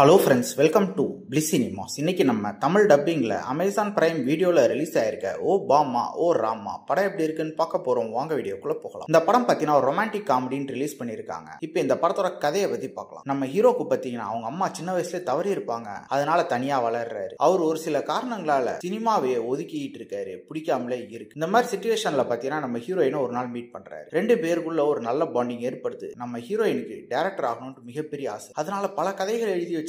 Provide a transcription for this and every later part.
Hello friends, welcome to bliss cinemas. இன்னைக்கு நம்ம Tamil டப்பிங்ல Amazon prime வீடியோல ரிலீஸ் ஆயிருக்க ஓ பாமா ஓ ராமா படம் எப்படி இருக்குன்னு பார்க்க போறோம். வாங்க வீடியோக்குள்ள போகலாம். இந்த படம் பார்த்தீங்கன்னா ஒரு ரொமான்டிக் காமெடின்னு ரிலீஸ் பண்ணிருக்காங்க. இப்போ இந்த படத்தோட கதையை பத்தி பார்க்கலாம். நம்ம ஹீரோக்கு பார்த்தீங்கன்னா அவங்க அம்மா சின்ன வயசுல தவறி இருப்பாங்க. அதனால தனியா வளர்றாரு. அவர் ஒரு சில காரணங்களால சினிமாவே ஒதுக்கிட்டு இருக்காரு, பிடிக்காமலே இருக்கு. இந்த மாதிரி சிச்சுவேஷன்ல பார்த்தீங்கன்னா நம்ம ஹீரோயினை ஒரு நாள் மீட் பண்றாரு. ரெண்டு பேருக்குள்ள ஒரு நல்ல பாண்டிங் ஏற்படுது. நம்ம ஹீரோயினுக்கு டைரக்டர் ஆகணும்னு மிகப்பெரிய ஆசை. அதனால பல கதைகள் எழுதி வச்சிருக்காங்க.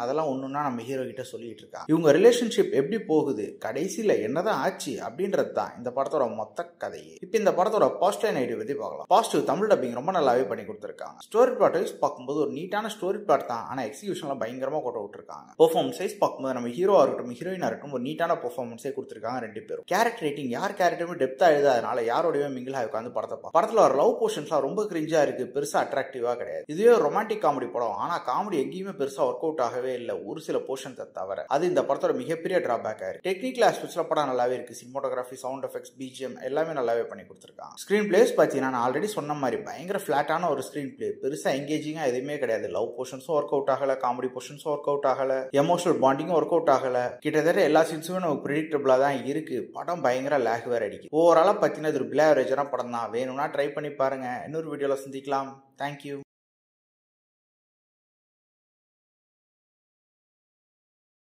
அதெல்லாம் ஒண்ணுன்னா நம்ம ஹீரோ கிட்ட சொல்லிட்டு இருக்காங்க. இவங்க ரிலேஷன்ஷிப் எப்படி போகுது, கடைசியில என்னதான் ஆச்சு அப்படின்றது தான் இந்த படத்தோட மொத்த கதையே. இப்போ இந்த படத்தோட பாசிட்டிவ் நெகட்டிவ் பத்தி பார்க்கலாம். பாசிட்டிவ், தமிழ் டப்பிங் ரொம்ப நல்லாவே பண்ணி கொடுத்திருக்காங்க. ஸ்டோரி பிளாட் வைஸ் பார்க்கும்போது ஒரு நீட்டான ஸ்டோரி பிளாட் தான், ஆனா எக்ஸிகியூஷன்ல பயங்கரமா கொண்டு விட்டுருக்காங்க. பெர்ஃபார்மன்ஸ் வைஸ் பார்க்கும்போது நம்ம ஹீரோவா இருக்கட்டும் ஹீரோயினா இருக்கட்டும் ஒரு நீட்டான பெர்ஃபார்மன்ஸே கொடுத்திருக்காங்க ரெண்டு பேரும். கேரக்டர் ரேட்டிங் யார் கேரக்டருமே டெப்தா எழுதாதனால யாரோடய மிங்கிலா உட்காந்து படத்தை படத்துல ஒரு லவ் போர்ஷன்ஸ்லாம் ரொம்ப கிரிஞ்சா இருக்கு, பெருசா அட்ராக்டிவா கிடையாது. இதுவே ரொமான்டிக் காமெடி படம், ஆனா காமெடி எங்கேயுமே பெருசா ஒர்க் அவுட் ஆகவே இல்லை, ஒரு சில போர்ஷன்ஸை தவிர. அது இந்த படத்தோட மிகப்பெரிய டிராபேக் ஆயிருக்கு. டெக்னிக்கல் ஆஸ்பெக்ட்ஸ்ல படம் நல்லாவே இருக்கு. சினிமாட்டோகிராஃபி, சவுண்ட் எஃபெக்ட்ஸ், பிஜிஎம் எல்லாமே நல்லாவே பண்ணி கொடுத்துருக்காங்க. ஸ்கிரீன் பிளேஸ் பார்த்தீங்கன்னா நான் ஆல்ரெடி சொன்ன மாதிரி பயங்கர ஃபிளாட்டான ஒரு ஸ்கிரீன் பிளே, பெருசா எங்கேஜிங்கா எதுவுமே கிடையாது. லவ் போர்ஷன்ஸும் ஒர்க் அவுட் ஆகல, காமெடி போர்ஷன்ஸும் ஒர்க் அவுட் ஆகல, எமோஷனல் பாண்டிங்கும் ஒர்க் அவுட் ஆகல. கிட்டத்தட்ட எல்லா சீன்ஸுமே நமக்கு ப்ரெடிக்டபிளா தான் இருக்கு. படம் பயங்கர லேக் வேற அடிக்கும். ஓவராலா பார்த்தீங்கன்னா இது ஒரு பிளே ஆவரேஜான படம் தான். வேணும்னா ட்ரை பண்ணி பாருங்க. இன்னொரு வீடியோல சந்திக்கலாம். தேங்க்யூ.